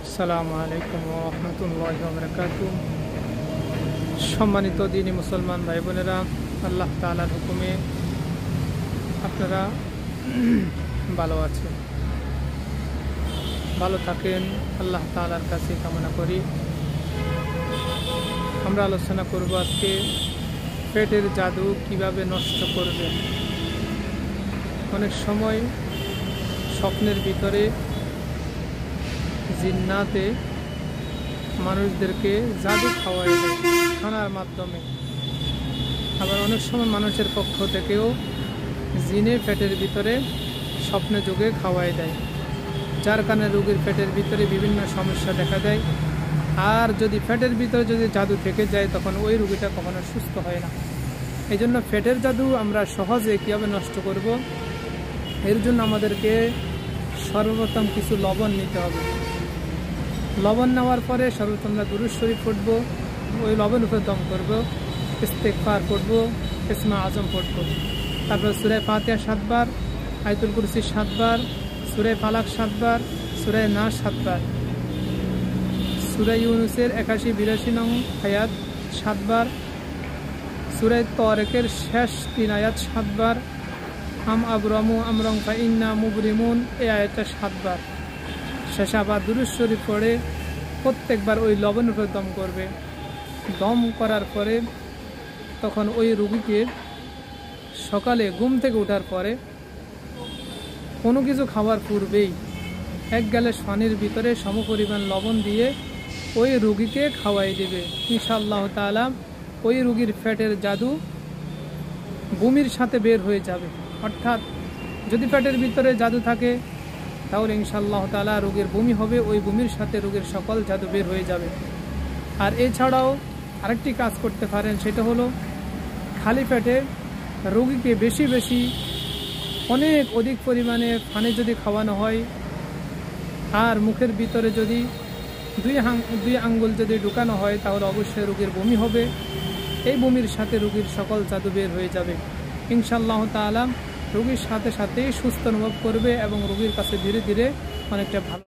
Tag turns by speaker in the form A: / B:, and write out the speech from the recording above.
A: আসসালামু আলাইকুম ওয়া রাহমাতুল্লাহি ওয়া বারাকাতুহু। সম্মানিত দিনী মুসলমান ভাই বোনেরা, আল্লাহ তাআলার হুকুমে আপনারা ভালো আছেন, ভালো থাকেন, আল্লাহ তাআলার কাছে কামনা করি। আমরা আলোচনা করব আজকে পেটের জাদু কিভাবে নষ্ট করবেন। অনেক সময় স্বপ্নের ভিতরে জিন্নাতে মানুষদেরকে জাদু খাওয়াই দেয় খানার মাধ্যমে, আবার অনেক সময় মানুষের পক্ষ থেকেও জিনে পেটের ভিতরে স্বপ্নে যোগে খাওয়াই দেয়, যার কারণে রোগীর পেটের ভিতরে বিভিন্ন সমস্যা দেখা দেয়। আর যদি পেটের ভিতরে যদি জাদু থেকে যায় তখন ওই রোগীটা কখনো সুস্থ হয় না। এই জন্য পেটের জাদু আমরা সহজে কীভাবে নষ্ট করব, এর জন্য আমাদেরকে সর্বপ্রথম কিছু লবণ নিতে হবে। লবণ নেওয়ার পরে সর্বপ্রথম আমরা দুরূদ শরীফ পড়ব, ওই লবণ উপরে দম করব, ইস্তেগফার পড়ব, ইসমে আজম পড়ব, তারপর সূরা ফাতিহা 7 বার, আয়াতুল কুরসি 7 বার, সূরা ফালাক 7 বার, সূরা নাস 7 বার, সূরা ইউনূসের 81-82 নং আয়াত 7 বার, সূরা তারিকের শেষ 3 আয়াত 7 বার, আম আবরামু আমরং ফাইন্না মুবরিমুন এই আয়াতটা 7 বার। শেষে আবার দুরূদ শরীফ পড়ে প্রত্যেকবার ওই লবণ উপরে দম করবে। দম করার পরে তখন ওই রোগীকে সকালে ঘুম থেকে ওঠার পরে কোনো কিছু খাওয়ার পূর্বেই 1 গ্লাস পানির ভিতরে সমপরিমাণ লবণ দিয়ে ওই রোগীকে খাওয়াই দেবে। ইনশাআল্লাহ তাআলা ওই রোগীর পেটের জাদু বমির সাথে বের হয়ে যাবে। অর্থাৎ যদি পেটের ভিতরে জাদু থাকে তাহলে ইনশাআল্লাহ তাআলা রোগীর বমি হবে, ওই বমির সাথে রোগীর সকল জাদু বের হয়ে যাবে। আর এছাড়াও আরেকটি কাজ করতে পারেন, সেটা হলো খালি পেটে রোগীকে বেশি বেশি অনেক অধিক পরিমাণে পানি যদি খাওয়ানো হয় আর মুখের ভিতরে যদি দুই আঙ্গুল যদি ঢুকানো হয় তাহলে অবশ্যই রোগীর বমি হবে। এই বমির সাথে রোগীর সকল জাদু বের হয়ে যাবে। ইনশাআল্লাহ তাআলা রোগীর সাথে সাথেই সুস্থ অনুভব করবে এবং রোগীর কাছে ধীরে ধীরে অনেকটা ভালো